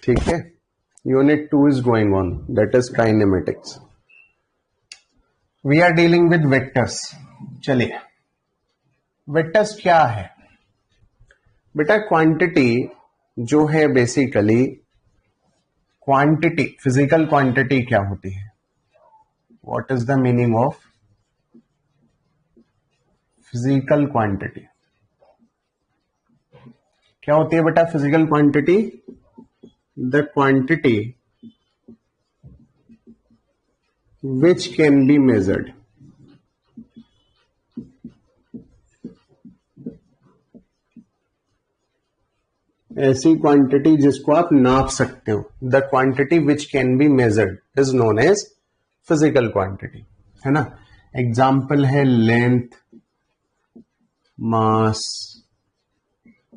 ठीक है, unit 2 is going on, that is kinematics. We are dealing with vectors. चलिए, vectors क्या है बेटा? क्वांटिटी जो है बेसिकली क्वांटिटी, फिजिकल क्वांटिटी क्या होती है? What is the meaning of physical quantity? क्या होती है बेटा physical quantity? The quantity which can be measured. ऐसी क्वांटिटी जिसको आप नाप सकते हो. The quantity which can be measured is known as physical quantity, है ना. एग्जाम्पल है length, mass,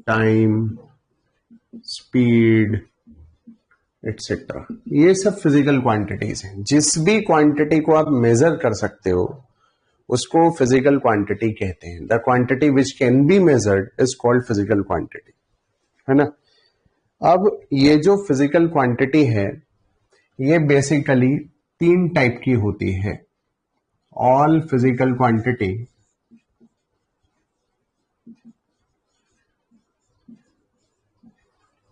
time, speed etcetera. ये सब फिजिकल क्वांटिटीज हैं. जिस भी क्वांटिटी को आप मेजर कर सकते हो उसको फिजिकल क्वांटिटी कहते हैं. The quantity which can be measured is called physical quantity, है ना. अब ये जो फिजिकल क्वांटिटी है ये बेसिकली 3 टाइप की होती है. All physical quantity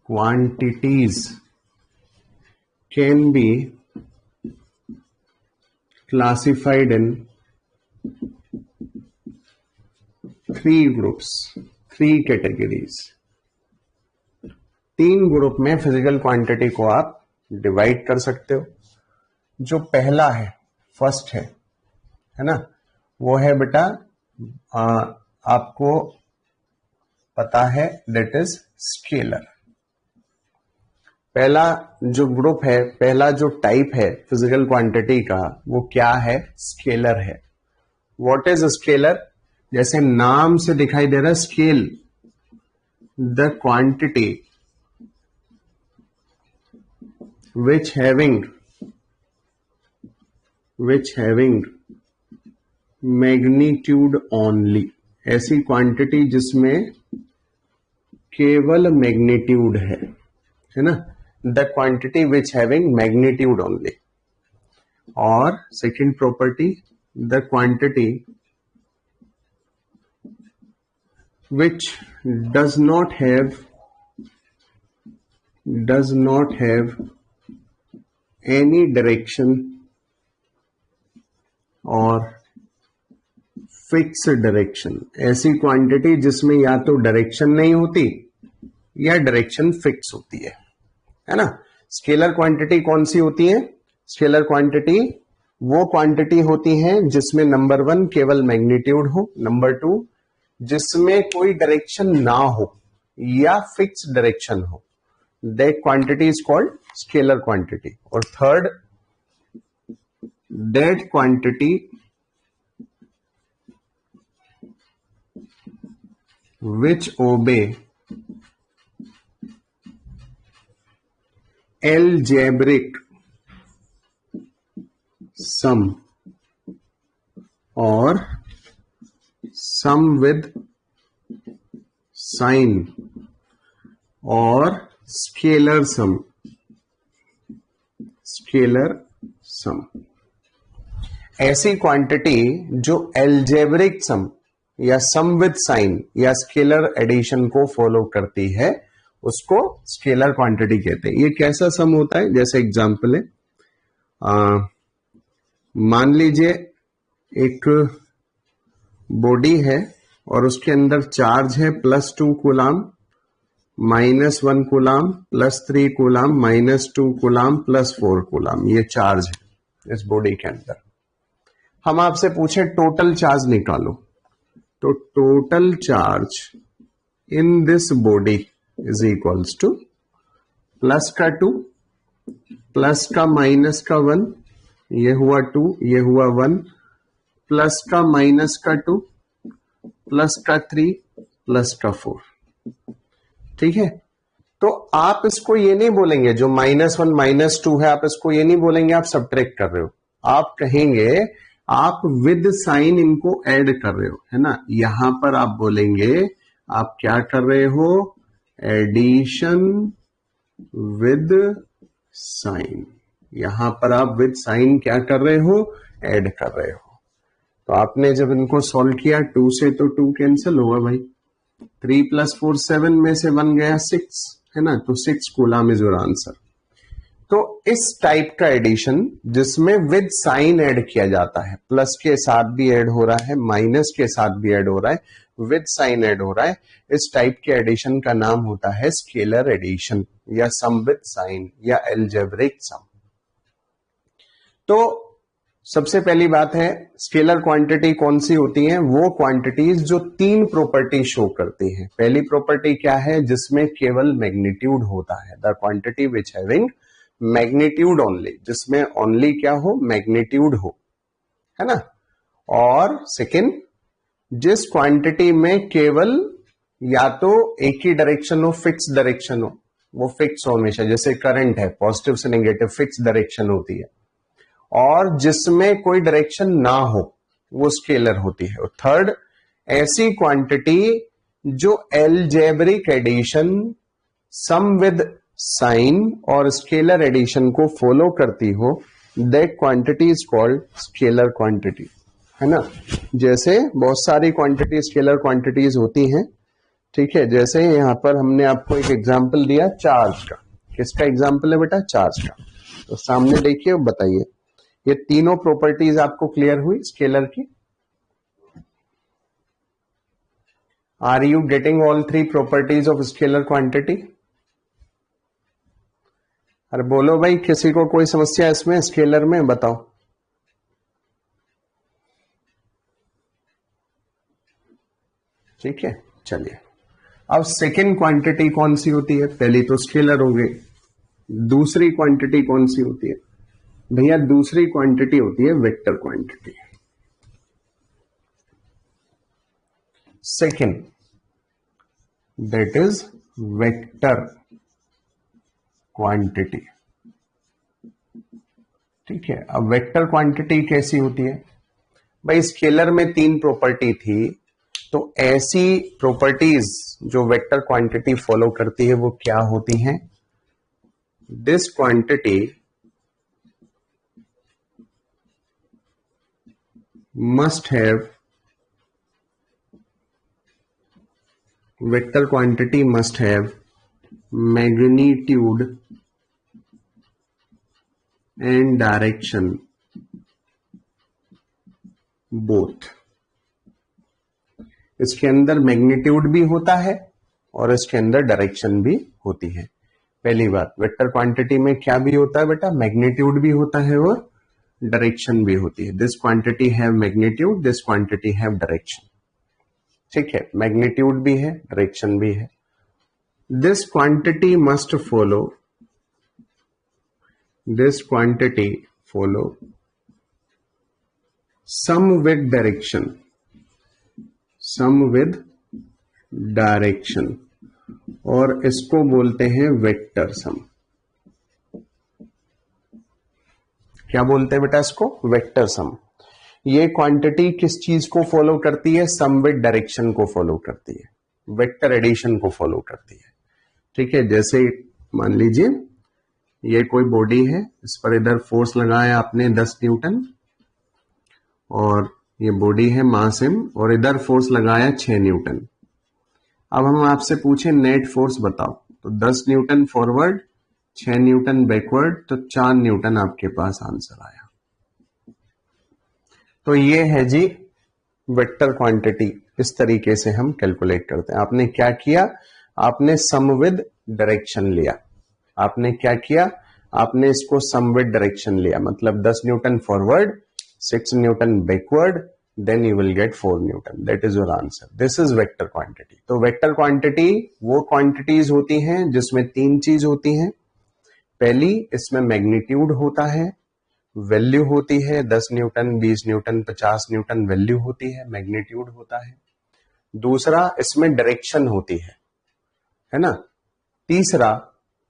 quantities can be classified in 3 groups, 3 categories. 3 group में फिजिकल क्वांटिटी को आप डिवाइड कर सकते हो. जो पहला है, फर्स्ट है ना, वो है बेटा आपको पता है, दैट इज स्केलर. पहला जो ग्रुप है, पहला जो टाइप है फिजिकल क्वांटिटी का, वो क्या है? स्केलर है. What is scalar? जैसे नाम से दिखाई दे रहा है scale, the quantity which having magnitude only. ऐसी क्वांटिटी जिसमें केवल मैग्नीट्यूड है ना. The quantity which having magnitude only. और second property, the quantity which does not have any direction और फिक्स डायरेक्शन. ऐसी क्वांटिटी जिसमें या तो डायरेक्शन नहीं होती या डायरेक्शन फिक्स होती है ना. स्केलर क्वांटिटी कौन सी होती है? स्केलर क्वांटिटी वो क्वांटिटी होती है जिसमें नंबर 1 केवल मैग्नीट्यूड हो, नंबर 2 जिसमें कोई डायरेक्शन ना हो या फिक्स डायरेक्शन हो. That quantity is called scalar quantity. और third, that quantity which obey algebraic sum or sum with sign or scalar sum. ऐसी क्वांटिटी जो एल्जेब्रिक सम या सम विद साइन या स्केलर एडिशन को फॉलो करती है उसको स्केलर क्वांटिटी कहते हैं. ये कैसा सम होता है? जैसे एग्जांपल है, मान लीजिए एक बॉडी है और उसके अंदर चार्ज है +2 coulomb, -1 coulomb, +3 coulomb, -2 coulomb, +4 coulomb. ये चार्ज है इस बॉडी के अंदर. हम आपसे पूछे टोटल चार्ज निकालो, तो total charge in this body is equals two plus का 2, प्लस का माइनस का 1, ये हुआ 2, ये हुआ 1, प्लस का माइनस का 2, प्लस का 3, प्लस का 4. ठीक है. तो आप इसको ये नहीं बोलेंगे जो -1 -2 है, आप इसको ये नहीं बोलेंगे आप सब्ट्रैक्ट कर रहे हो. आप कहेंगे आप विद साइन इनको ऐड कर रहे हो, है ना. यहां पर आप बोलेंगे आप क्या कर रहे हो? Addition with sign. यहां पर आप विद साइन क्या कर रहे हो, ऐड कर रहे हो। तो आपने जब इनको सॉल्व किया 2 से तो 2 कैंसिल होगा भाई, 3 + 4 7 में से 1 गया 6, है ना, तो 6 कूलम इज योर आंसर। तो इस टाइप का एडिशन जिसमें विद साइन ऐड किया जाता है, प्लस के साथ भी ऐड हो रहा है, माइनस के साथ भी ऐड हो रहा है, विद साइन ऐड हो रहा है, इस टाइप के एडिशन का नाम होता है स्केलर एडिशन या सम विद साइन या अलजेब्रिक सम। तो सबसे पहली बात है, स्केलर क्वांटिटी कौन सी होती है, वो क्वांटिटीज जो 3 प्रॉपर्टी शो करती हैं। पहली प्रॉपर्टी क्या है, जिसमें केवल मैग्नीट्यूड होता है, the quantity which having magnitude only, जिसमें ओनली क्या हो, मैग्नीट्यूड हो, है ना। और सेकंड, जिस क्वांटिटी में केवल या तो एक ही डायरेक्शन हो, फिक्स डायरेक्शन हो, वो फिक्स हो हमेशा, जैसे करंट है, पॉजिटिव से नेगेटिव फिक्स डायरेक्शन होती है, और जिसमें कोई डायरेक्शन ना हो वो स्केलर होती है। और थर्ड, ऐसी क्वांटिटी जो algebraic addition, sum with sign और स्केलर एडिशन को फॉलो करती हो, that quantity is called scalar quantity, है ना। जैसे बहुत सारी क्वांटिटी स्केलर क्वांटिटीज होती हैं, ठीक है। जैसे यहां पर हमने आपको एक एग्जांपल दिया चार्ज का। किसका एग्जांपल है बेटा, चार्ज का। तो सामने देखिए, बताइए, ये तीनों प्रॉपर्टीज आपको क्लियर हुई स्केलर की। Are you getting all 3 properties of scalar quantity? अरे बोलो भाई, किसी को कोई समस्या इसमें स्केलर में, बताओ। ठीक है, चलिए। अब सेकेंड क्वांटिटी कौन सी होती है, पहली तो स्केलर हो गई, दूसरी क्वांटिटी कौन सी होती है भैया, दूसरी क्वांटिटी होती है vector quantity. Second, that is vector quantity. ठीक है, अब वेक्टर क्वांटिटी कैसी होती है भाई, स्केलर में 3 प्रॉपर्टी थी, तो ऐसी प्रॉपर्टीज जो वेक्टर क्वांटिटी फॉलो करती है वो क्या होती हैं, this quantity must have, vector quantity must have magnitude and direction both। इसके अंदर मैग्नीट्यूड भी होता है और इसके अंदर डायरेक्शन भी होती है। पहली बात, वेक्टर क्वांटिटी में क्या भी होता है बेटा, मैग्नीट्यूड भी होता है और डायरेक्शन भी होती है। This quantity have magnitude, this quantity have direction. ठीक है, मैग्नीट्यूड भी है, डायरेक्शन भी है। This quantity must follow, this quantity follow sum with direction, sum with direction, और इसको बोलते हैं वेक्टर सम। क्या बोलते हैं बेटा इसको, वेक्टर सम। ये क्वांटिटी किस चीज को फॉलो करती है, सम विद डायरेक्शन को फॉलो करती है, वेक्टर एडिशन को फॉलो करती है। ठीक है, जैसे मान लीजिए ये कोई बॉडी है, इस पर इधर फोर्स लगाया आपने 10 न्यूटन, और ये बॉडी है मास m, और इधर फोर्स लगाया 6 न्यूटन। अब हम आपसे पूछे नेट फोर्स बताओ, तो 10 न्यूटन फॉरवर्ड, 6 न्यूटन बैकवर्ड, तो 4 न्यूटन आपके पास आंसर आया। तो ये है जी वेक्टर क्वांटिटी, इस तरीके से हम कैलकुलेट करते हैं। आपने क्या किया, आपने सम विद डायरेक्शन लिया। आपने क्या किया, आपने इसको सम विद डायरेक्शन लिया, मतलब 10 Newton forward, 6 Newton backward, then you will get 4 Newton. That is your answer. This is vector quantity। तो वेक्टर क्वांटिटी वो क्वांटिटीज होती हैं जिसमें 3 चीज होती हैं। पहली, इसमें मैग्नीट्यूड होता है, वैल्यू होती है 10 न्यूटन, 20 न्यूटन, 50 न्यूटन वैल्यू होती है, मैग्नीट्यूड होता है। दूसरा, इसमें डायरेक्शन होती है ना। तीसरा,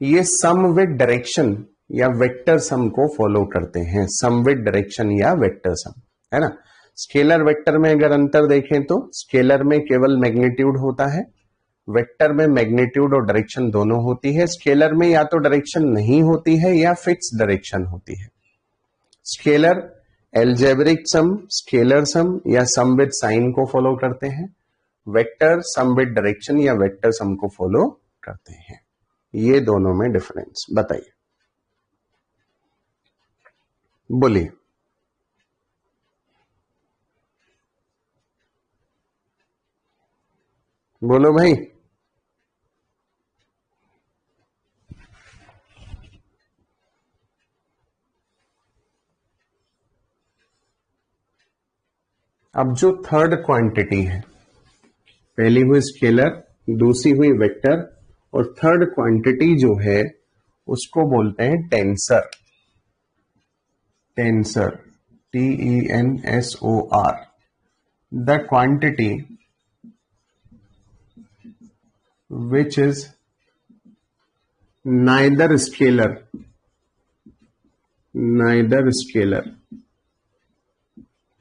ये सम विद डायरेक्शन या वेक्टर सम को फॉलो करते हैं, सम विद डायरेक्शन या वेक्टर सम, है ना। स्केलर वेक्टर में अगर अंतर देखें तो स्केलर में केवल मैग्नीट्यूड होता है वेक्टर में मैग्नीट्यूड और डायरेक्शन दोनों होती है, स्केलर में या तो डायरेक्शन नहीं होती है या फिक्स डायरेक्शन होती है। स्केलर एल्जेब्रिक सम, स्केलर सम या सम विद साइन को फॉलो करते हैं। वेक्टर सम विद डायरेक्शन या वेक्टर सम को फॉलो करते हैं। ये दोनों में डिफरेंस बताइए, बोलिए। बोलो भाई। अब जो थर्ड क्वांटिटी है, पहली हुई स्केलर, दूसरी हुई वेक्टर, और थर्ड क्वांटिटी जो है उसको बोलते हैं tensor. Tensor, TENSOR, the quantity which is neither scalar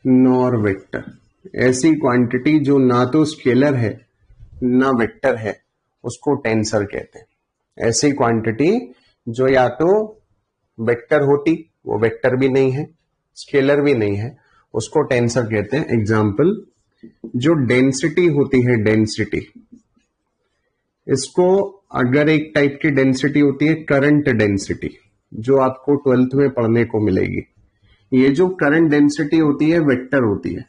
nor vector। ऐसी क्वांटिटी जो ना तो स्केलर है ना वेक्टर है उसको टेंसर कहते हैं। ऐसी क्वांटिटी जो या तो वेक्टर होती, वो वेक्टर भी नहीं है, स्केलर भी नहीं है, उसको टेंसर कहते हैं। एग्जाम्पल, जो डेंसिटी होती है, डेंसिटी, इसको अगर एक टाइप की डेंसिटी होती है करंट डेंसिटी, जो आपको 12th में पढ़ने को मिलेगी। ये जो करंट डेंसिटी होती है वेक्टर होती है,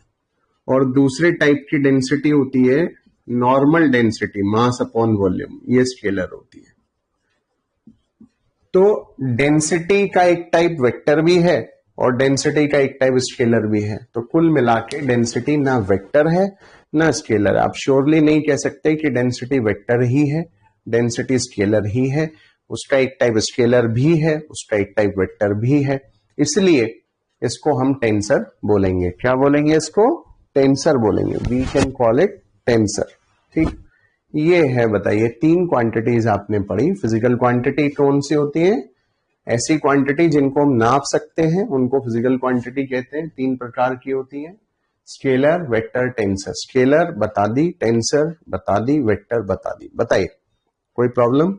और दूसरे टाइप की डेंसिटी होती है normal density, mass upon volume, ये स्केलर होती है। तो डेंसिटी का एक टाइप वेक्टर भी है और डेंसिटी का एक टाइप स्केलर भी है। तो कुल मिला के डेंसिटी ना वेक्टर है ना स्केलर। आप श्योरली नहीं कह सकते कि डेंसिटी वेक्टर ही है, डेंसिटी स्केलर ही है। उसका एक टाइप स्केलर भी है, उसका एक टाइप वेक्टर भी है, इसलिए इसको हम टेंसर बोलेंगे। क्या बोलेंगे इसको? टेंसर बोलेंगे। We can call it tensor. ठीक, ये है। बताइए, 3 क्वांटिटीज आपने पढ़ी। फिजिकल क्वांटिटी कौन सी होती है? ऐसी क्वांटिटी जिनको हम नाप सकते हैं उनको फिजिकल क्वांटिटी कहते हैं। 3 प्रकार की होती है, स्केलर, वेक्टर, टेंसर। स्केलर बता दी, टेंसर बता दी, वेक्टर बता दी। बताइए, कोई प्रॉब्लम?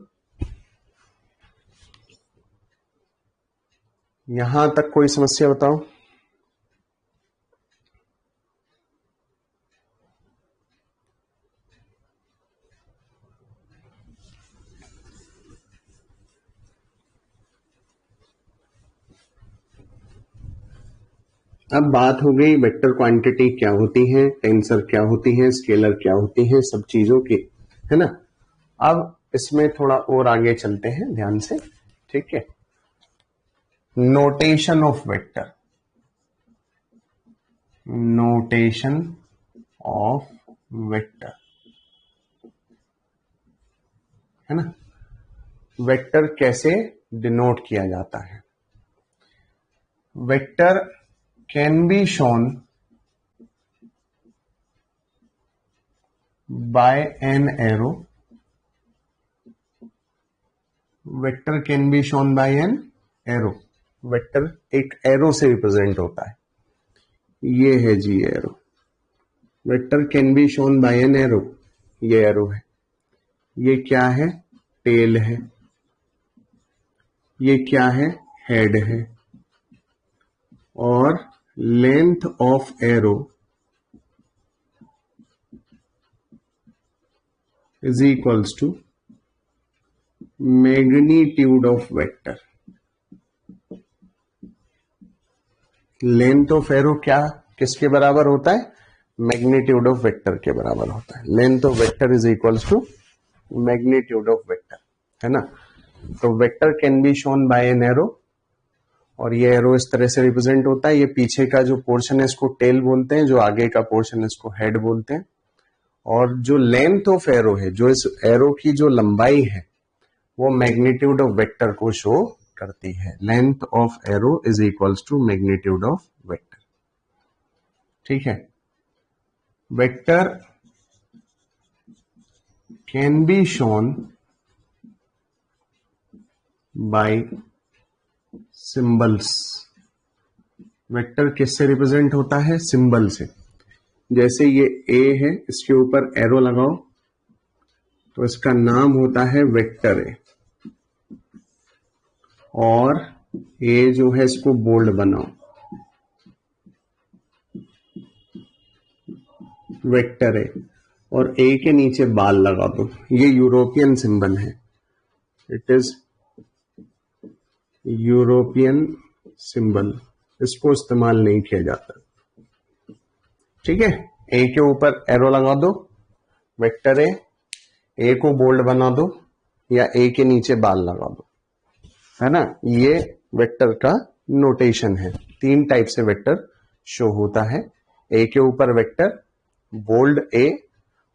यहां तक कोई समस्या बताओ। अब बात हो गई वेक्टर क्वांटिटी क्या होती है, टेंसर क्या होती है, स्केलर क्या होती है, सब चीजों की, है ना। अब इसमें थोड़ा और आगे चलते हैं ध्यान से, ठीक है। Notation of vector, notation of vector, है ना। वेक्टर कैसे डिनोट किया जाता है? Vector can be shown by an arrow. Vector can be shown by an arrow. Vector एक एरो से रिप्रेजेंट होता है। ये है जी arrow. Vector can be shown by an arrow. ये एरो है। ये क्या है? टेल है। ये क्या है? हेड है। और length of arrow is equals to magnitude of vector. Length of arrow क्या किसके बराबर होता है? मैग्नीट्यूड ऑफ वेक्टर के बराबर होता है। Length of vector is equals to magnitude of vector, है ना। तो vector can be shown by an arrow, और ये एरो इस तरह से रिप्रेजेंट होता है। ये पीछे का जो पोर्शन है इसको टेल बोलते हैं, जो आगे का पोर्शन है इसको हेड बोलते हैं। और जो लेंथ ऑफ एरो है, जो इस एरो की जो लंबाई है, वो मैग्नीट्यूड ऑफ वेक्टर को शो करती है। Length of arrow is equals to magnitude of vector, ठीक है। Vector can be shown by symbols. Vector किससे रिप्रेजेंट होता है? सिंबल से। जैसे ये ए है, इसके ऊपर एरो लगाओ तो इसका नाम होता है वेक्टर ए। और ए जो है इसको बोल्ड बनाओ, वेक्टर ए, और ए के नीचे बाल लगा दो। ये यूरोपियन सिंबल है, इट इज यूरोपियन सिंबल, इसको इस्तेमाल नहीं किया जाता। ठीक है, ए के ऊपर एरो लगा दो, वेक्टर ए को बोल्ड बना दो, या ए के नीचे बाल लगा दो, है ना। ये वेक्टर का नोटेशन है। 3 टाइप से वेक्टर शो होता है, ए के ऊपर वेक्टर, बोल्ड ए,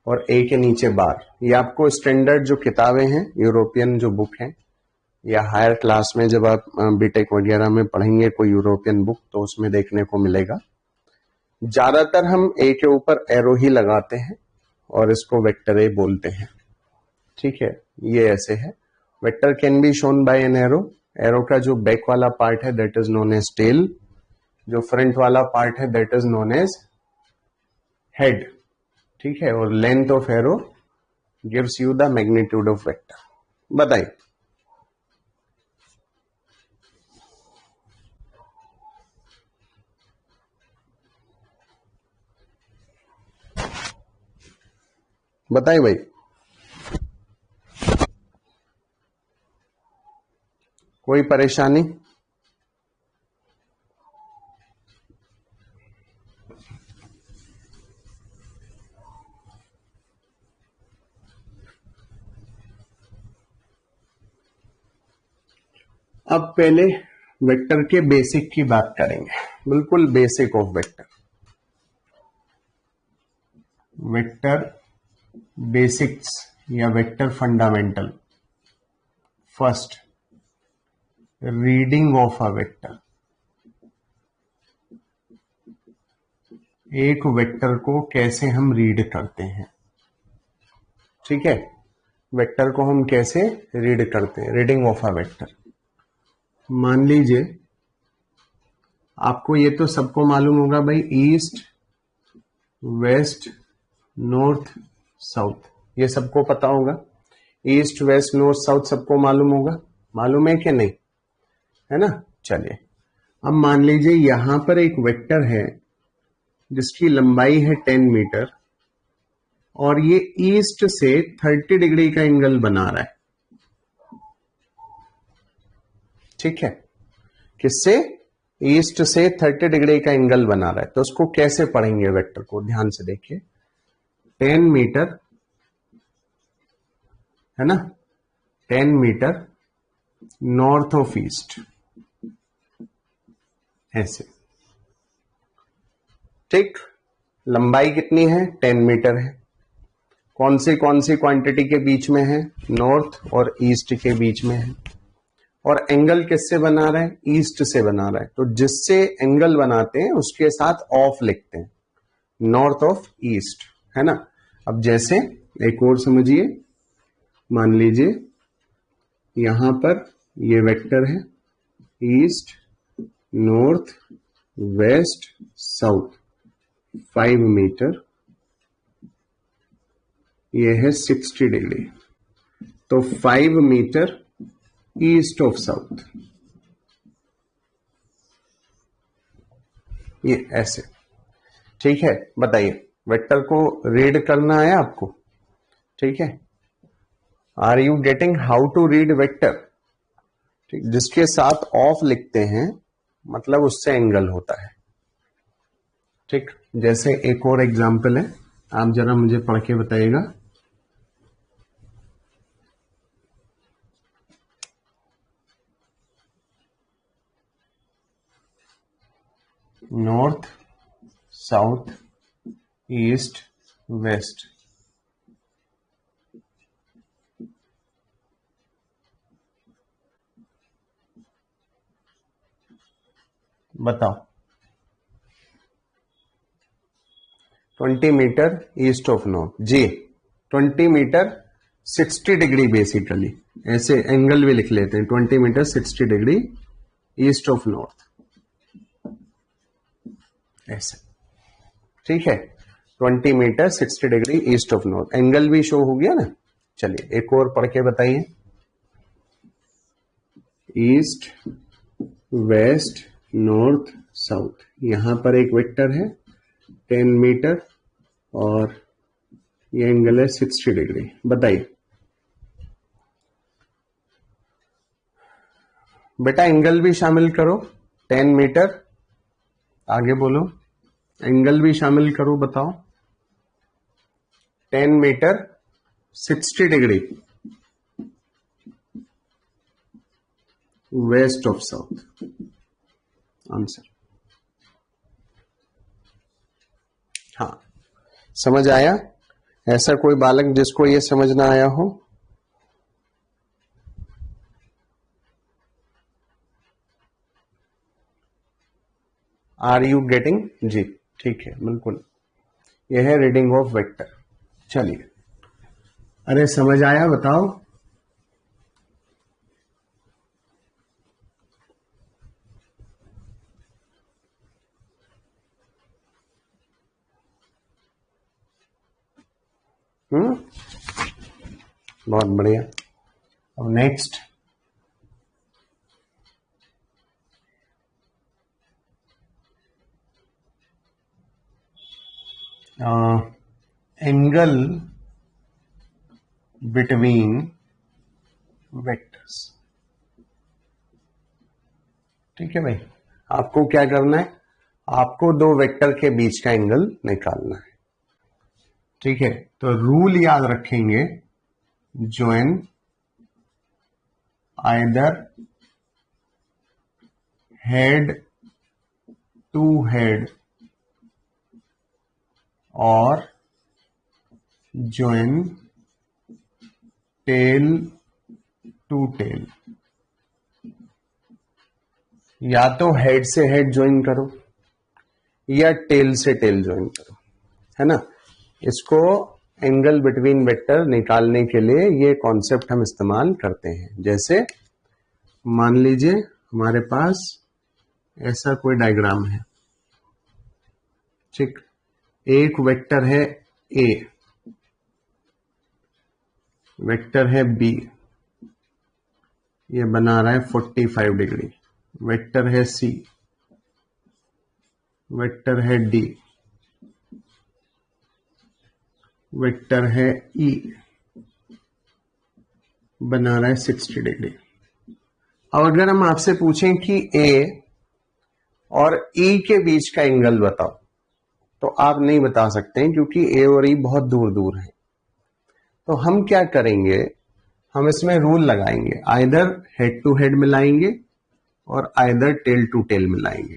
और ए के नीचे बार। ये आपको स्टैंडर्ड जो किताबें हैं, यूरोपियन जो बुक हैं, या हायर क्लास में जब आप बीटेक वगैरह में पढ़ेंगे कोई यूरोपियन बुक, तो उसमें देखने को मिलेगा। ज्यादातर हम ए के ऊपर एरो ही लगाते हैं और इसको वेक्टर ए बोलते हैं। ठीक है, ये ऐसे है। Vector can be shown by an arrow. Arrow का जो बैक वाला पार्ट है that is known as tail, जो फ्रंट वाला पार्ट है that is known as head. ठीक है, और length of arrow gives you the magnitude of vector. बताइए, बताइए भाई। कोई परेशानी? अब पहले वेक्टर के बेसिक की बात करेंगे, बिल्कुल basic of vector. Vector basics या vector fundamental. First, reading of a vector. एक वेक्टर को कैसे हम रीड करते हैं। ठीक है, वेक्टर को हम कैसे रीड करते हैं, रीडिंग ऑफ अ वेक्टर। मान लीजिए आपको ये तो सबको मालूम होगा भाई, ईस्ट, वेस्ट, नॉर्थ, साउथ, ये सबको पता होगा। ईस्ट, वेस्ट, नॉर्थ, साउथ सबको मालूम होगा, मालूम है कि नहीं, है ना। चलिए, अब मान लीजिए यहां पर एक वेक्टर है जिसकी लंबाई है 10 मीटर और ये ईस्ट से 30 डिग्री का एंगल बना रहा है। ठीक है, किससे? ईस्ट से 30 डिग्री का एंगल बना रहा है। तो उसको कैसे पढ़ेंगे वेक्टर को, ध्यान से देखिए। 10 मीटर है ना, 10 मीटर नॉर्थ ऑफ ईस्ट, ऐसे। ठीक, लंबाई कितनी है? 10 मीटर है। कौन सी क्वांटिटी के बीच में है? नॉर्थ और ईस्ट के बीच में है। और एंगल किससे बना रहा है? ईस्ट से बना रहा है। तो जिससे एंगल बनाते हैं उसके साथ ऑफ लिखते हैं, नॉर्थ ऑफ ईस्ट, है ना। अब जैसे एक और समझिए, मान लीजिए यहां पर ये वेक्टर है, east, north, west, south, 5 metre, ये है 60 डिग्री। तो 5 मीटर ईस्ट ऑफ साउथ, ये ऐसे। ठीक है, बताइए, वेक्टर को रीड करना है आपको। ठीक है, are you getting how to read vector? ठीक, जिसके साथ ऑफ लिखते हैं मतलब उससे एंगल होता है। ठीक, जैसे एक और एग्जांपल है, आप जरा मुझे पढ़ के बताइएगा। North, south, east, west. बताओ। 20 मीटर ईस्ट ऑफ नॉर्थ, जी 20 मीटर 60 डिग्री, बेसिकली ऐसे एंगल भी लिख लेते हैं। 20 metre 60 degree east of north, ऐसे। ठीक है, 20 metre 60 degree east of north, angle भी शो हो गया ना। चलिए एक और पढ़ के बताइए। ईस्ट, वेस्ट, नॉर्थ, साउथ, यहां पर एक वेक्टर है 10 मीटर और ये एंगल है 60 डिग्री। बताइए बेटा, एंगल भी शामिल करो। 10 मीटर, आगे बोलो, एंगल भी शामिल करो, बताओ। 10 metre 60 degree west of south. Answer. हाँ, समझ आया? ऐसा कोई बालक जिसको ये समझ ना आया हो? Are you getting? जी ठीक है, बिल्कुल। यह है रीडिंग ऑफ वेक्टर। चलिए, अरे समझ आया? बताओ। बहुत बढ़िया। अब नेक्स्ट, एंगल बिटवीन वेक्टर्स। ठीक है भाई, आपको क्या करना है? आपको दो वेक्टर के बीच का एंगल निकालना है। ठीक है, तो रूल याद रखेंगे, join either head to head और join tail to tail। या तो हेड से हेड ज्वाइन करो या टेल से टेल ज्वाइन करो, है ना। इसको एंगल बिटवीन वेक्टर निकालने के लिए ये कॉन्सेप्ट हम इस्तेमाल करते हैं। जैसे मान लीजिए हमारे पास ऐसा कोई डायग्राम है, ठीक। एक वेक्टर है ए, वेक्टर है बी, ये बना रहा है 45 डिग्री। वेक्टर है सी, वेक्टर है डी, वेक्टर है ई, बना रहा है 60 डिग्री। अब अगर हम आपसे पूछें कि ए और ई के बीच का एंगल बताओ, तो आप नहीं बता सकते हैं क्योंकि ए और ई बहुत दूर दूर हैं। तो हम क्या करेंगे, हम इसमें रूल लगाएंगे, आइदर हेड टू हेड मिलाएंगे और आइदर टेल टू टेल मिलाएंगे।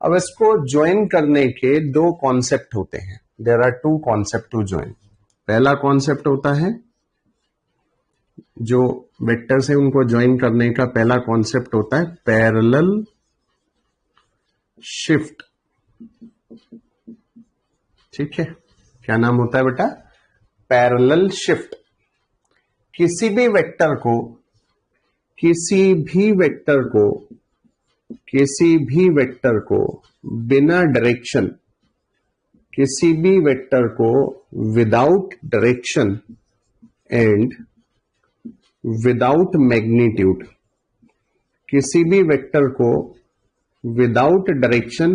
अब इसको ज्वाइन करने के दो कॉन्सेप्ट होते हैं। There are two concept to join. पहला कॉन्सेप्ट होता है, जो वेक्टर्स है उनको ज्वाइन करने का पहला कॉन्सेप्ट होता है पैरेलल शिफ्ट। ठीक है, क्या नाम होता है बेटा? Parallel shift. किसी भी वेक्टर को बिना डायरेक्शन, किसी भी वेक्टर को without direction and without magnitude, किसी भी वेक्टर को without direction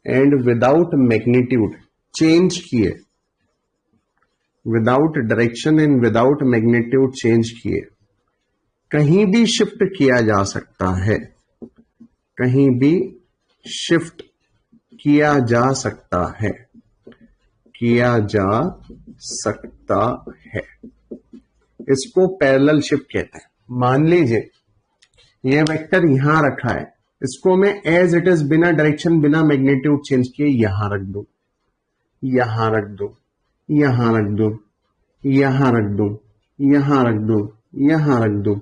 and without magnitude change किए, without direction and without magnitude change किए कहीं भी शिफ्ट किया जा सकता है, कहीं भी शिफ्ट किया जा सकता है, किया जा सकता है। इसको पैरेलल शिफ्ट कहते हैं। मान लीजिए ये वेक्टर यहां रखा है, इसको मैं एज इट इज बिना डायरेक्शन बिना मैग्नीट्यूड चेंज किए यहां रख दूं, यहां रख दूं, यहां रख दूं, यहां रख दूं, यहां रख दूं, यहां रख दूं,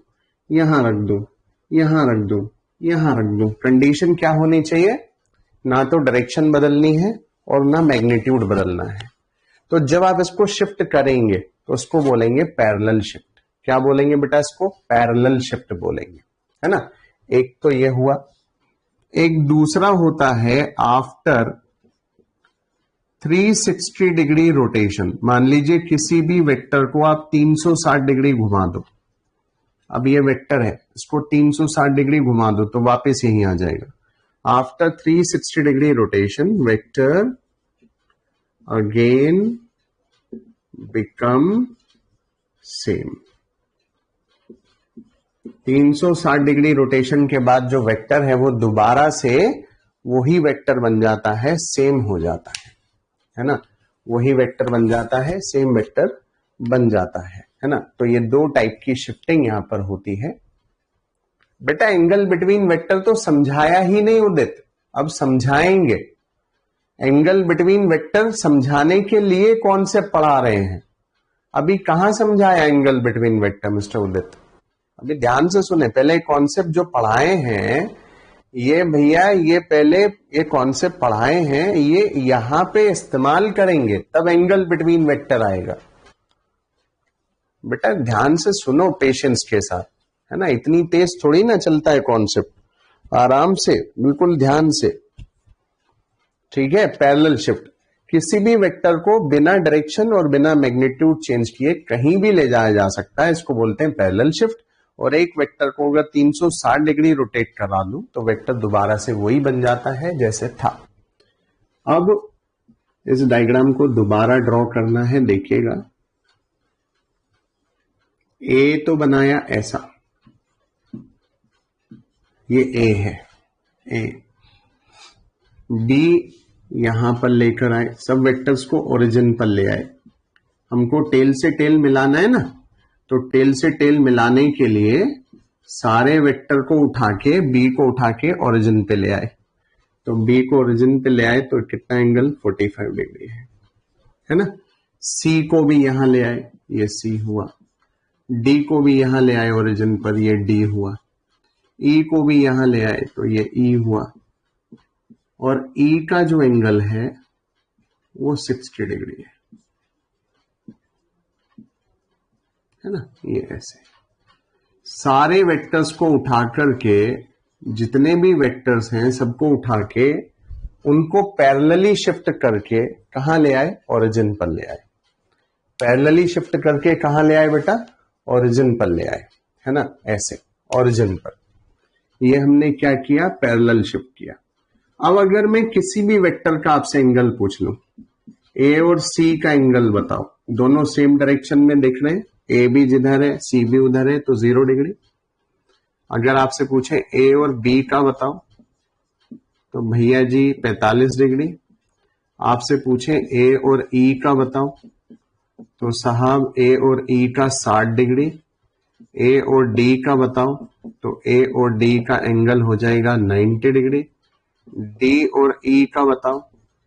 यहां रख दूं, यहां रख दूं, यहां रख दूं। कंडीशन क्या होनी चाहिए? ना तो डायरेक्शन बदलनी है और ना मैग्नीट्यूड बदलना है। तो जब आप इसको शिफ्ट करेंगे तो उसको बोलेंगे पैरेलल शिफ्ट। क्या बोलेंगे बेटा? इसको पैरेलल शिफ्ट बोलेंगे, है ना। एक तो ये हुआ। एक दूसरा होता है आफ्टर 360 डिग्री रोटेशन, मान लीजिए किसी भी वेक्टर को आप 360 डिग्री घुमा दो, अब ये वेक्टर है, इसको 360 डिग्री घुमा दो तो वापस यहीं आ जाएगा. After 360 degree rotation vector again become same. 360 degree rotation के बाद जो वेक्टर है वो दोबारा से वही वेक्टर बन जाता है, सेम हो जाता है ना, वही वेक्टर बन जाता है, सेम वेक्टर बन जाता है ना. तो ये दो टाइप की शिफ्टिंग यहां पर होती है. बेटा एंगल बिटवीन वेक्टर तो समझाया ही नहीं उदित, अब समझाएंगे. एंगल बिटवीन वेक्टर समझाने के लिए कॉन्सेप्ट पढ़ा रहे हैं. अभी कहां समझाया एंगल बिटवीन वेक्टर मिस्टर उदित? अभी ध्यान से सुने, पहले कॉन्सेप्ट जो पढ़ाए हैं ये भैया, ये पहले ये कॉन्सेप्ट पढ़ाए हैं, ये यहां पे इस्तेमाल करेंगे तब एंगल बिटवीन वेक्टर आएगा. बेटा ध्यान से सुनो पेशेंस के साथ, है ना, इतनी तेज थोड़ी ना चलता है कॉन्सेप्ट, आराम से बिल्कुल ध्यान से. ठीक है. पैरेलल शिफ्ट, किसी भी वेक्टर को बिना डायरेक्शन और बिना मैग्नीट्यूड चेंज किए कहीं भी ले जाया जा सकता है, इसको बोलते हैं पैरेलल शिफ्ट. और एक वेक्टर को अगर 360 डिग्री रोटेट करा दूं तो वेक्टर दोबारा से वही बन जाता है जैसे था. अब इस डायग्राम को दोबारा ड्रॉ करना है, देखिएगा. ए तो बनाया ऐसा, ये ए है, ए. बी यहां पर लेकर आए, सब वेक्टर्स को ओरिजिन पर ले आए. हमको टेल से टेल मिलाना है ना, तो टेल से टेल मिलाने के लिए सारे वेक्टर को उठा के, बी को उठा के ओरिजिन पे ले आए. तो बी को ओरिजिन पे ले आए तो कितना एंगल 45 डिग्री है ना. सी को भी यहां ले आए, ये सी हुआ. डी को भी यहां ले आए ओरिजिन पर, ये डी हुआ. ई को भी यहां ले आए तो ये ई हुआ. और ई का जो एंगल है वो 60 डिग्री है ना. ये ऐसे सारे वेक्टर्स को उठा करके, जितने भी वेक्टर्स हैं सबको उठा के उनको पैरेलली शिफ्ट करके कहां ले आए? ओरिजिन पर ले आए. पैरेलली शिफ्ट करके कहां ले आए बेटा? ओरिजिन पर ले आए, है ना, ऐसे ओरिजिन पर. ये हमने क्या किया? पैरेलल शिफ्ट किया. अब अगर मैं किसी भी वेक्टर का आपसे एंगल पूछ लूं, ए और सी का एंगल बताओ, दोनों सेम डायरेक्शन में देख रहे हैं, ए भी जिधर है सी भी उधर है, तो 0 डिग्री. अगर आपसे पूछे ए और बी का बताओ, तो भैया जी 45 डिग्री. आपसे पूछे ए और ई का बताओ, तो साहब ए और ई का 60 डिग्री. ए और डी का बताओ, तो ए और डी का एंगल हो जाएगा 90 डिग्री. डी और ई का बताओ,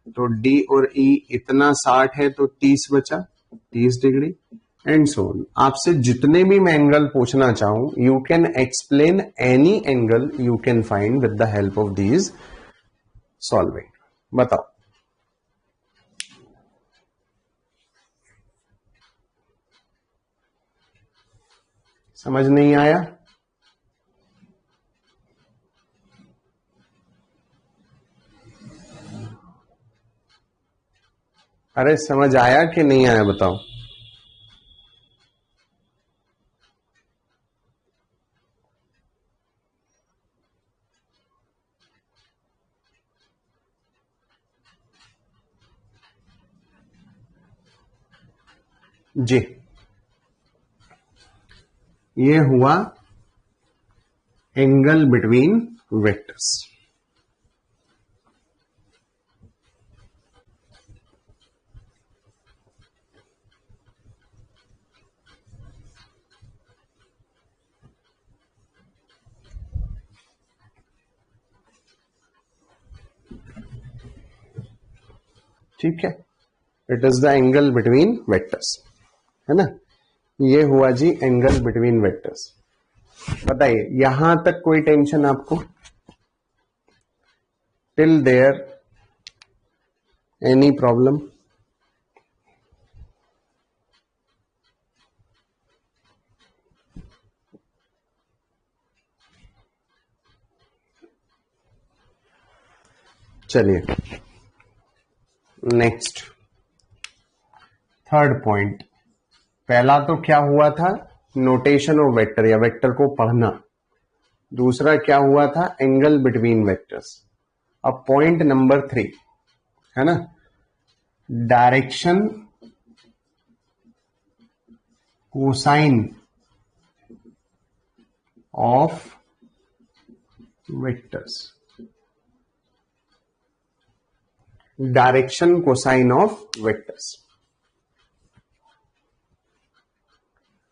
तो डी और ई इतना 60 है तो 30 बचा, 30 डिग्री. And so on. आपसे जितने भी मैं एंगल पूछना चाहूं, you can explain any angle you can find with the help of these solving. बताओ. समझ नहीं आया? अरे समझ आया कि नहीं आया बताओ. जी, ये हुआ एंगल बिटवीन वेक्टर्स. ठीक है. It is the angle between vectors, है ना. ये हुआ जी एंगल बिटवीन वेक्टर्स. बताइए यहां तक कोई टेंशन आपको? Till there any problem? चलिए नेक्स्ट थर्ड पॉइंट, पहला तो क्या हुआ था, नोटेशन ऑफ वेक्टर या वेक्टर को पढ़ना। दूसरा क्या हुआ था, एंगल बिटवीन वेक्टर्स। अब पॉइंट नंबर 3 है ना, direction cosine of vectors. Direction cosine of vectors.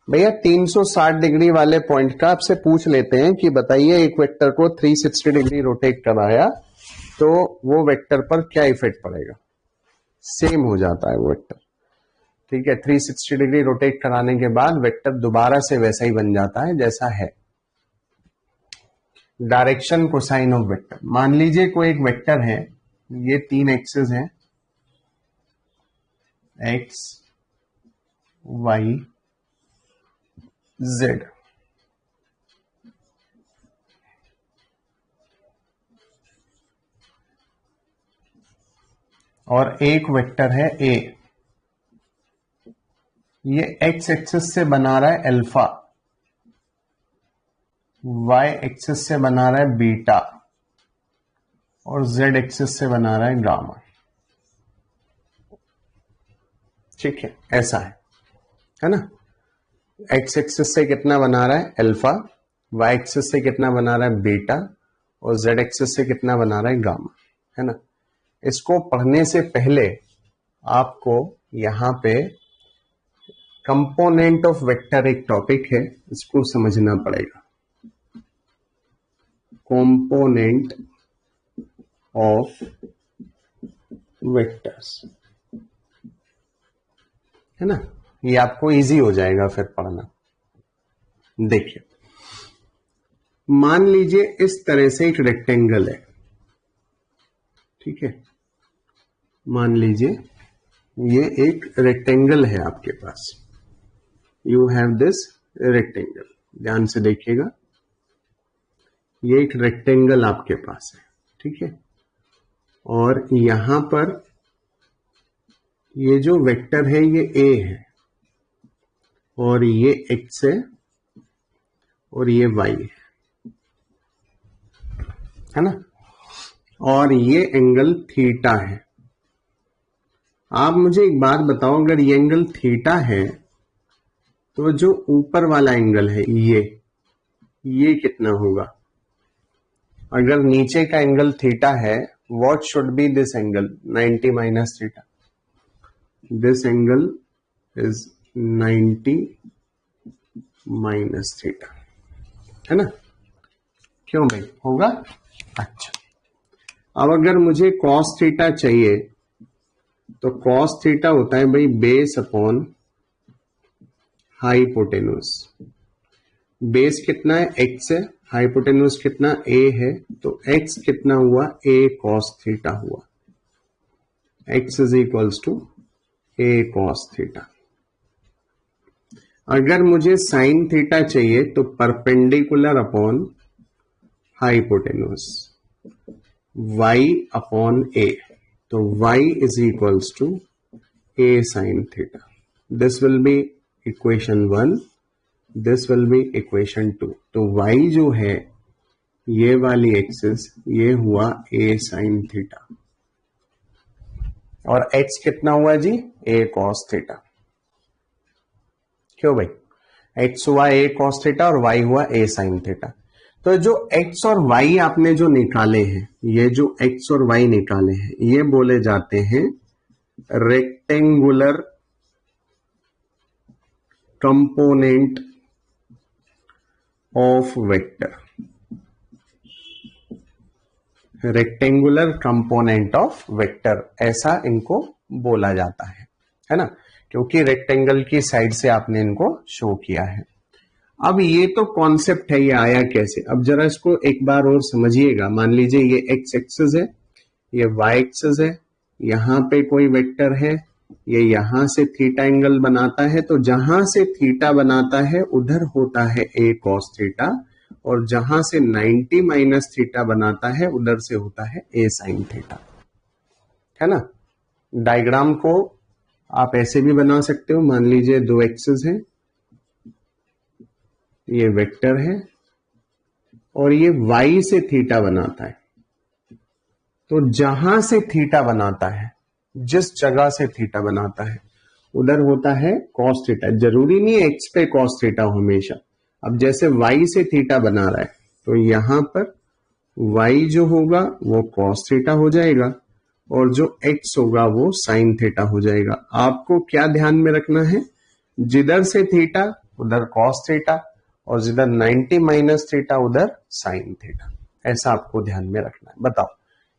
भैया 360 डिग्री वाले पॉइंट का आपसे पूछ लेते हैं कि बताइए एक वेक्टर को 360 डिग्री रोटेट कराया तो वो वेक्टर पर क्या इफेक्ट पड़ेगा। सेम हो जाता है वो वेक्टर, ठीक है। 360 डिग्री रोटेट कराने के बाद वेक्टर दोबारा से वैसा ही बन जाता है जैसा है। डायरेक्शन कोसाइन ऑफ वेक्टर, मान लीजिए कोई एक वेक्टर है, ये 3 एक्सिस हैं, एक्स वाई Z, और एक वेक्टर है A, ये x एक्सिस से बना रहा है अल्फा, y एक्सिस से बना रहा है बीटा, और z एक्सिस से बना रहा है गामा। ठीक है, ऐसा है ना। एक्स एक्सिस से कितना बना रहा है अल्फा, वाई एक्सिस से कितना बना रहा है बीटा, और जेड एक्सिस से कितना बना रहा है गामा, है ना। इसको पढ़ने से पहले आपको यहां पे कंपोनेंट ऑफ वेक्टर एक टॉपिक है, इसको समझना पड़ेगा। कंपोनेंट ऑफ वेक्टर्स, है ना, ये आपको इजी हो जाएगा फिर पढ़ना। देखिए, मान लीजिए इस तरह से एक रेक्टेंगल है, ठीक है। मान लीजिए ये एक रेक्टेंगल है आपके पास, यू हैव दिस रेक्टेंगल, ध्यान से देखिएगा, ये एक रेक्टेंगल आपके पास है, ठीक है। और यहां पर ये जो वेक्टर है ये A है, और ये x है, और ये y है ना, और ये एंगल थीटा है। आप मुझे एक बात बताओ, अगर ये एंगल थीटा है तो जो ऊपर वाला एंगल है ये कितना होगा। अगर नीचे का एंगल थीटा है, what should be this angle, 90 minus theta. This angle is 90 minus theta, है ना। क्यों भाई, होगा। अच्छा, अब अगर मुझे कॉस थीटा चाहिए तो कॉस थीटा होता है भाई बेस अपॉन हाइपोटेन्यूज। बेस कितना है, x है, हाइपोटेन्यूज कितना a है, तो x कितना हुआ, a cos थीटा हुआ। x is equals to a cos theta. अगर मुझे साइन थीटा चाहिए तो perpendicular upon hypotenuse, y upon a, तो y is equals to a sine theta. This will be equation 1, this will be equation 2। तो y जो है ये वाली एक्सिस, ये हुआ a साइन थीटा, और x कितना हुआ जी, a cos थीटा। क्यों भाई, x हुआ a cos थीटा और y हुआ a sin थीटा। तो जो x और y आपने जो निकाले हैं, ये जो x और y निकाले हैं, ये बोले जाते हैं rectangular component of vector. Rectangular component of vector, ऐसा इनको बोला जाता है ना, क्योंकि रेक्टेंगल की साइड से आपने इनको शो किया है। अब ये तो कॉन्सेप्ट है, ये आया कैसे। अब जरा इसको एक बार और समझिएगा। मान लीजिए ये x एक्सिस है, ये y एक्सिस है, यहां पे कोई वेक्टर है, ये यहां से थीटा एंगल बनाता है, तो जहां से थीटा बनाता है उधर होता है a cos थीटा, और जहां से 90 माइनस थीटा बनाता है उधर से होता है a sin थीटा, है ना। डायग्राम को आप ऐसे भी बना सकते हो। मान लीजिए दो एक्सिस हैं, ये वेक्टर है और ये y से थीटा बनाता है। तो जहां से थीटा बनाता है, जिस जगह से थीटा बनाता है, उधर होता है cos थीटा। जरूरी नहीं है x पे cos थीटा हो हमेशा। अब जैसे y से थीटा बना रहा है तो यहां पर y जो होगा वो cos थीटा हो जाएगा और जो x होगा वो sin थीटा हो जाएगा। आपको क्या ध्यान में रखना है, जिधर से थीटा उधर cos थीटा और जिधर 90 माइनस थीटा उधर sin थीटा, ऐसा आपको ध्यान में रखना है। बताओ,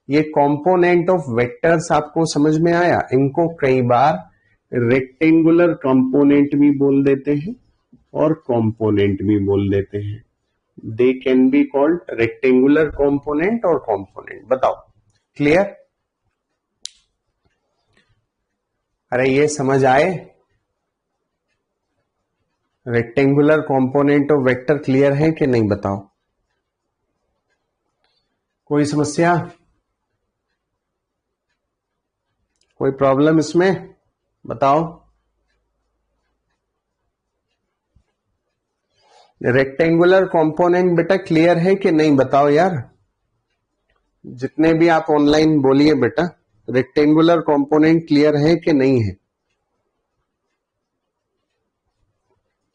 ये कंपोनेंट ऑफ वेक्टर्स आपको समझ में आया? इनको कई बार रेक्टेंगुलर कंपोनेंट भी बोल देते हैं और कंपोनेंट भी बोल देते हैं। They can be called rectangular component और कंपोनेंट। बताओ, क्लियर? अरे ये समझ आए? Rectangular component of vector clear है कि नहीं? बताओ, कोई समस्या, कोई प्रॉब्लम इसमें? बताओ। रेक्टेंगुलर कंपोनेंट बेटा क्लियर है कि नहीं? बताओ यार, जितने भी आप ऑनलाइन बोलिए बेटा, रेक्टेंगुलर कंपोनेंट क्लियर है कि नहीं है?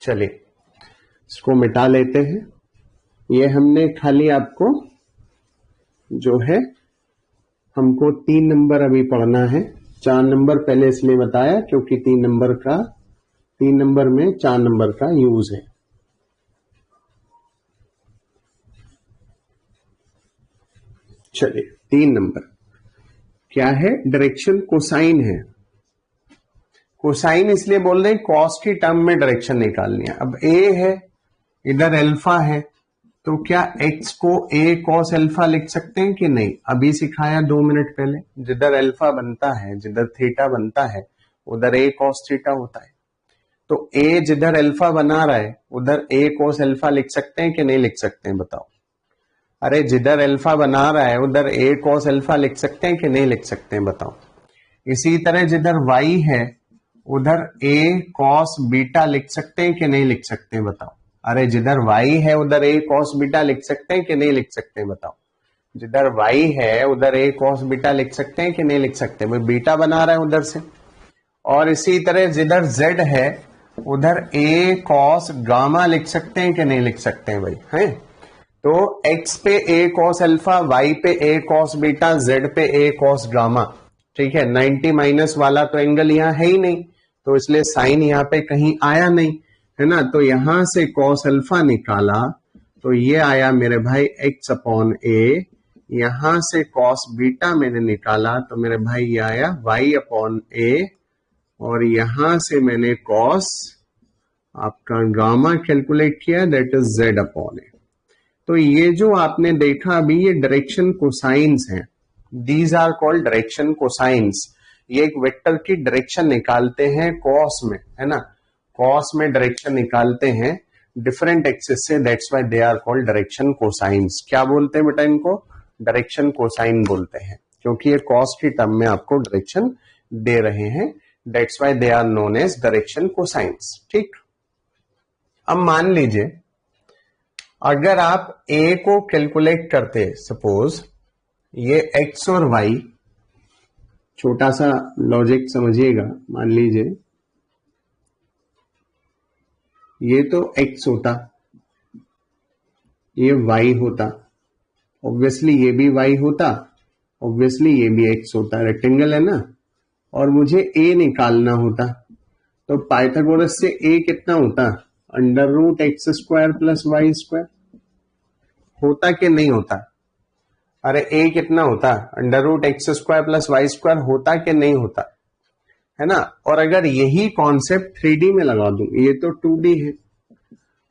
चलिए इसको मिटा लेते हैं। ये हमने खाली आपको जो है, हमको 3 नंबर अभी पढ़ना है। 4 नंबर पहले इसलिए बताया क्योंकि 3 नंबर में 4 नंबर का यूज है। चलिए 3 नंबर क्या है? डायरेक्शन कोसाइन है। कोसाइन इसलिए बोल रहे हैं कॉस की टर्म में डायरेक्शन निकालनी है। अब ए है, इधर अल्फा है, तो क्या x को a cos अल्फा लिख सकते हैं कि नहीं? अभी सिखाया 2 मिनट पहले, जिधर अल्फा बनता है, जिधर थीटा बनता है, उधर a cos थीटा होता है। तो a जिधर अल्फा बना रहा है उधर a cos अल्फा लिख सकते हैं कि नहीं लिख सकते हैं? बताओ। अरे जिधर अल्फा बना रहा है उधर a cos अल्फा लिख सकते हैं कि नहीं लिख सकते हैं? बताओ। इसी तरह जिधर y है उधर a cos बीटा लिख सकते हैं कि नहीं लिख सकते हैं? बताओ। अरे जिधर y है उधर a cos बीटा लिख सकते हैं कि नहीं लिख सकते हैं? बताओ। जिधर y है उधर a cos बीटा लिख सकते हैं कि नहीं लिख सकते? भाई बीटा बना रहा है उधर से। और इसी तरह जिधर z है उधर a cos गामा लिख सकते हैं कि नहीं लिख सकते हैं? भाई हैं, तो x पे a cos अल्फा, y पे a cos बीटा, z पे a cos गामा। ठीक है, 90 माइनस वाला तो एंगल यहाँ है ही नहीं, तो इसलिए साइन यहाँ पे कहीं आया नहीं, है ना। तो यहां से cos अल्फा निकाला तो ये आया मेरे भाई x अपॉन a। यहां से cos बीटा मैंने निकाला तो मेरे भाई ये आया y अपॉन a। और यहां से मैंने cos आपका गामा कैलकुलेट किया, that is z upon a। तो ये जो आपने देखा अभी, ये डायरेक्शन कोसाइंस हैं। These are called direction cosines. ये एक वेक्टर की डायरेक्शन निकालते हैं कॉस में, है ना। कॉस में डायरेक्शन निकालते हैं डिफरेंट एक्सिस से, that's why they are called direction cosines. क्या बोलते हैं बेटा इनको? डायरेक्शन कोसाइन बोलते हैं, क्योंकि ये कॉस की टर्म में आपको डायरेक्शन दे रहे हैं, that's why they are known as direction cosines. ठीक, अब मान लीजिए अगर आप a को कैलकुलेट करते, सपोज ये x और y, छोटा सा लॉजिक समझिएगा। मान लीजिए ये तो x होता, ये y होता, ऑब्वियसली ये भी y होता, ऑब्वियसली ये भी x होता, रेक्टेंगल है ना। और मुझे a निकालना होता, तो पाइथागोरस से a कितना होता? Under root x square plus y square. होता कि नहीं होता? अरे a कितना होता? Under root x square plus y square. होता कि नहीं होता? है ना। और अगर यही कॉन्सेप्ट 3D में लगा दूं, ये तो 2D है,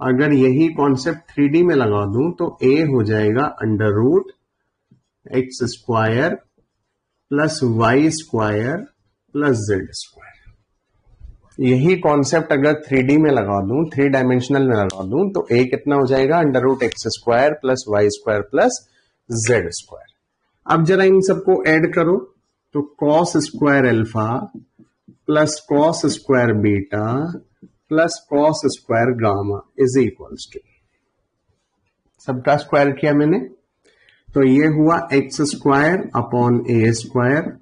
अगर यही कॉन्सेप्ट 3D में लगा दूं तो a हो जाएगा under root x square plus y square plus z square. यही कॉन्सेप्ट अगर 3D में लगा दूं, 3 डायमेंशनल में लगा दूं, तो a कितना हो जाएगा? Under root x square plus y square plus z square. अब जरा इन सबको ऐड करो, तो cos square alpha plus cos square beta plus cos square gamma is equals to, सबका स्क्वायर किया मैंने, तो ये हुआ x square upon a square,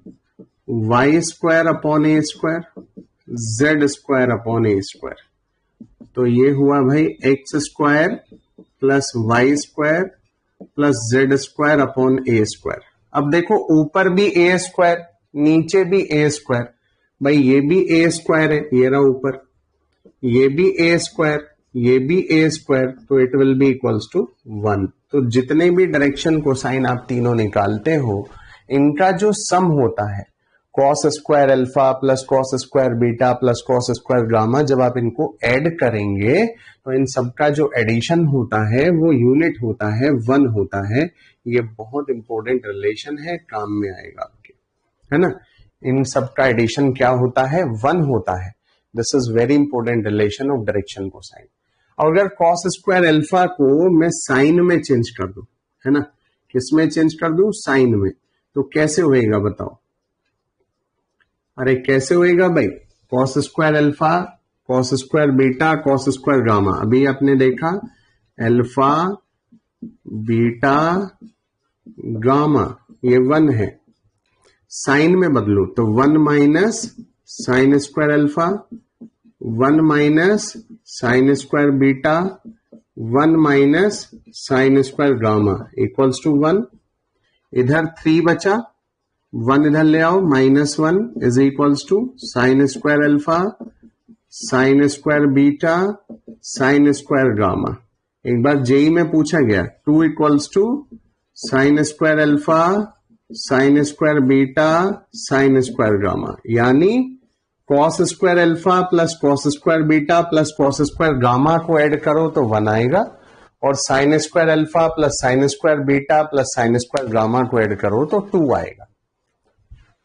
y square upon a square, z square upon a square. तो ये हुआ भाई x square plus y square plus z square upon a square. अब देखो ऊपर भी ए स्क्वायर नीचे भी ए स्क्वायर, भाई ये भी ए स्क्वायर है, ये रहा ऊपर, ये भी ए स्क्वायर ये भी ए स्क्वायर, तो it will be equals to 1। तो जितने भी डायरेक्शन कोसाइन आप तीनों निकालते हो इनका जो सम होता है cos square alpha plus cos square beta plus cos square gamma, जब आप इनको ऐड करेंगे तो इन सबका जो एडिशन होता है वो यूनिट होता है 1 होता है। ये बहुत इंपॉर्टेंट रिलेशन है, काम में आएगा आपके, है ना। इन सबका एडिशन क्या होता है 1 होता है। This is very important relation of direction cosine. और अगर कॉस स्क्वायर अल्फा को मैं साइन में चेंज कर दूं, है ना, किस में चेंज कर दूं, साइन में, तो कैसे होएगा बताओ। अरे कैसे होएगा भाई, cos square alpha cos square beta cos square gamma, अभी आपने देखा अल्फा बीटा गामा ये 1 है, साइन में बदलो तो 1 minus sine square alpha 1 minus sine square beta 1 minus sine square gamma equals to 1। इधर 3 बचा, 1 इधर ले आओ, -1 is equals to sine square alpha sine square beta sine square gamma. एक बार जेई में पूछा गया 2 equals to sine square alpha sine square beta sine square gamma, यानी cos square alpha plus cos square beta plus cos square gamma को add करो तो 1 आएगा, और sign square alpha plus sign square beta plus sign square gamma को add करो तो 2 आएगा।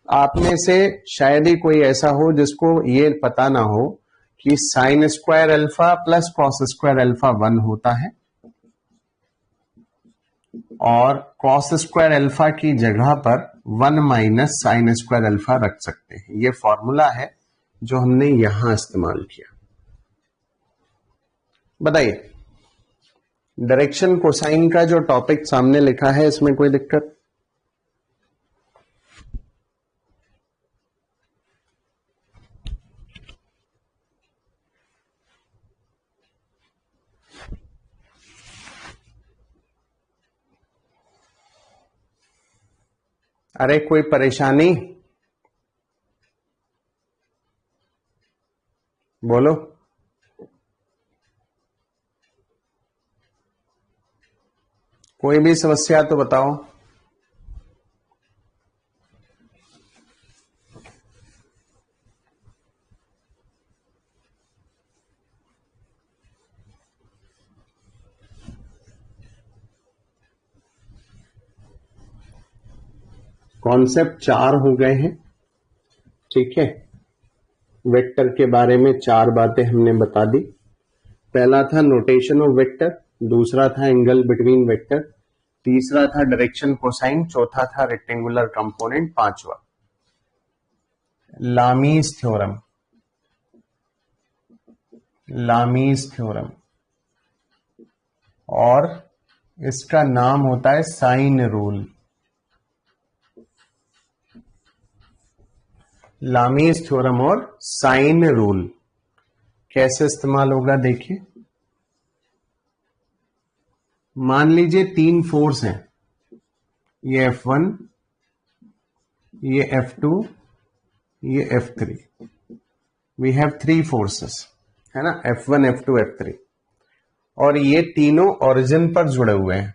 आप में से शायद ही कोई ऐसा हो जिसको ये पता ना हो कि sign square alpha plus cos square alpha 1 होता है, और कॉस स्क्वायर अल्फा की जगह पर 1 माइनस साइन स्क्वायर अल्फा रख सकते हैं। ये फॉर्मूला है जो हमने यहां इस्तेमाल किया। बताइए, डायरेक्शन कोसाइन का जो टॉपिक सामने लिखा है इसमें कोई दिक्कत? अरे कोई परेशानी, बोलो। कोई भी समस्या तो बताओ। कॉन्सेप्ट 4 हो गए हैं, ठीक है। वेक्टर के बारे में 4 बातें हमने बता दी। पहला था नोटेशन ऑफ वेक्टर, दूसरा था एंगल बिटवीन वेक्टर, तीसरा था डायरेक्शन कोसाइन, चौथा था रेक्टेंगुलर कंपोनेंट, पांचवा लामीज थ्योरम। लामीज थ्योरम, और इसका नाम होता है साइन रूल। लामीज थ्योरम और साइन रूल कैसे इस्तेमाल होगा देखिए। मान लीजिए 3 फोर्स हैं, ये F1 ये F2 ये F3। वी हैव 3 फोर्सेस, है ना, F1 F2 F3, और ये तीनों ओरिजिन पर जुड़े हुए हैं,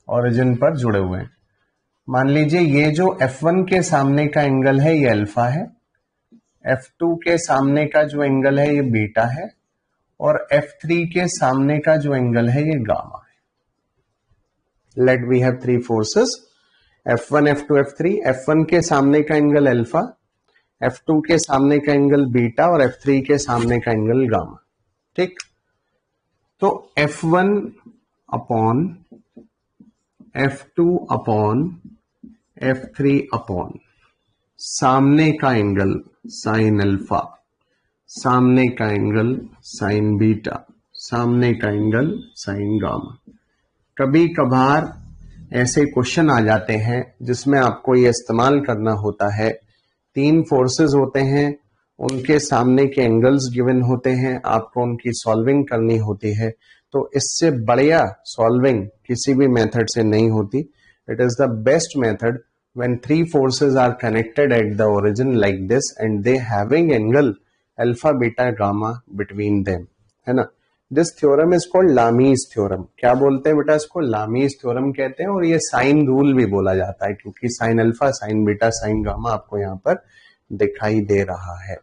ओरिजिन पर जुड़े हुए हैं। मान लीजिए ये जो F1 के सामने का एंगल है ये अल्फा है, F2 के सामने का जो एंगल है ये बीटा है, और F3 के सामने का जो एंगल है ये गामा है। Late we have 3 forces F1 F2 F3। F1 के सामने का एंगल अल्फा, F2 के सामने का एंगल बीटा, और F3 के सामने का एंगल गामा, ठीक। तो F1 upon F2 upon F3 upon सामने का एंगल साइन अल्फा, सामने का एंगल साइन बीटा, सामने का एंगल साइन गामा। कभी कभार ऐसे क्वेश्चन आ जाते हैं जिसमें आपको ये इस्तेमाल करना होता है। तीन फोर्सेस होते हैं, उनके सामने के एंगल्स गिवन होते हैं, आपको उनकी सॉल्विंग करनी होती है। तो इससे बढ़िया सॉल्विंग किसी भी मेथड से नहीं होती। It is the best method when three forces are connected at the origin like this and they having angle alpha beta gamma between them, है ना। This theorem is called Lami's theorem. क्या बोलते हैं बेटा इसको? लामीज थ्योरम कहते हैं। और ये साइन रूल भी बोला जाता है क्योंकि sine alpha, sign beta, sign gamma आपको यहाँ पर दिखाई दे रहा है।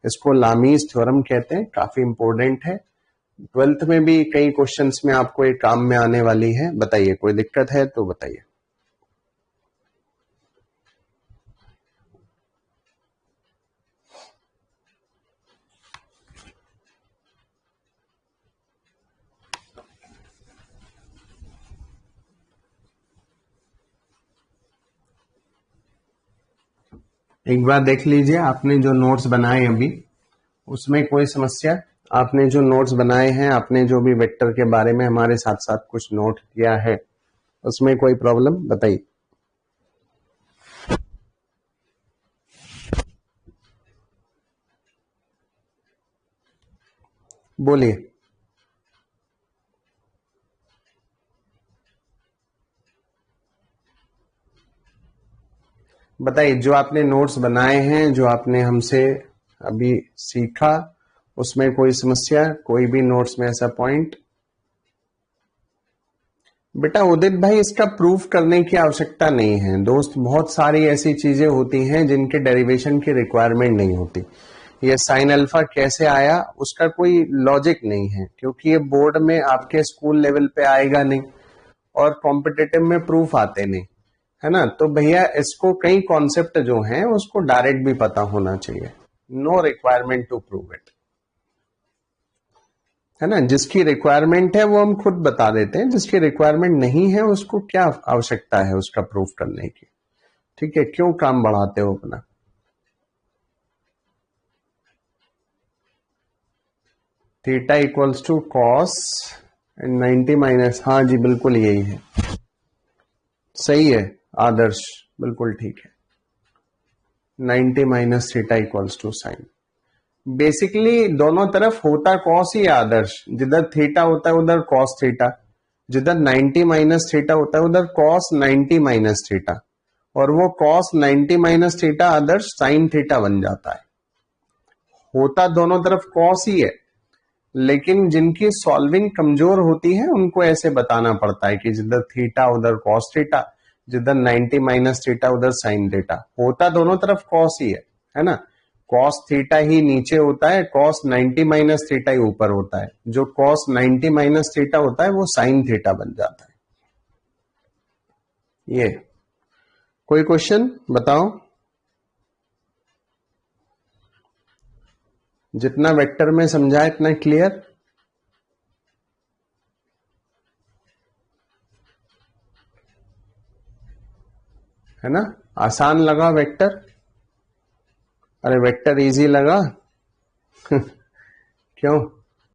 इसको लामीज थ्योरम कहते हैं, काफी इंपॉर्टेंट है। 12th में भी कई क्वेश्चंस में आपको एक काम में आने वाली है। बताइए, कोई दिक्कत है तो बताइए। एक बार देख लीजिए, आपने जो नोट्स बनाए अभी उसमें कोई समस्या? आपने जो नोट्स बनाए हैं, आपने जो भी वेक्टर के बारे में हमारे साथ साथ कुछ नोट किया है, उसमें कोई प्रॉब्लम? बताइए। बोलिए। बताइए, जो आपने नोट्स बनाए हैं, जो आपने हमसे अभी सीखा, उसमें कोई समस्या? कोई भी नोट्स में ऐसा पॉइंट? बेटा उदित भाई, इसका प्रूफ करने की आवश्यकता नहीं है दोस्त। बहुत सारी ऐसी चीजें होती हैं जिनके डेरिवेशन की रिक्वायरमेंट नहीं होती। ये साइन अल्फा कैसे आया उसका कोई लॉजिक नहीं है, क्योंकि ये बोर्ड में आपके स्कूल लेवल पे आएगा नहीं और कॉम्पिटिटिव में प्रूफ आते नहीं, है ना। तो भैया इसको कई कॉन्सेप्ट जो हैं उसको डायरेक्ट भी पता होना चाहिए। No requirement to prove it, है ना। जिसकी रिक्वायरमेंट है वो हम खुद बता देते हैं, जिसकी रिक्वायरमेंट नहीं है उसको क्या आवश्यकता है उसका प्रूफ करने की। ठीक है, क्यों काम बढ़ाते हो अपना? Theta equals to cos and 90 minus, हाँ जी बिल्कुल यही है, सही है आदर्श, बिल्कुल ठीक है। 90 minus theta equals to sine. Basically दोनों तरफ होता कॉस ही आदर्श। जिधर थीटा होता है उधर कॉस थीटा, जिधर 90 माइनस थीटा होता है उधर कॉस 90 माइनस थीटा, और वो कॉस 90 माइनस थीटा आदर्श साइन थीटा बन जाता है। होता दोनों तरफ कॉस ही है, लेकिन जिनकी सॉल्विंग कमजोर होती है उनको ऐसे बताना पड़ता है कि जिधर थीटा उधर कॉस थीटा, जिधर 90 माइनस थीटा उधर साइन थीटा। होता दोनों तरफ कॉस ही है ना। कॉस थीटा ही नीचे होता है, कॉस 90 माइनस थीटा ही ऊपर होता है। जो कॉस 90 माइनस थीटा होता है वो साइन थीटा बन जाता है। ये कोई क्वेश्चन बताओ? जितना वेक्टर में समझा इतना क्लियर है ना। आसान लगा वेक्टर? अरे वेक्टर इजी लगा क्यों?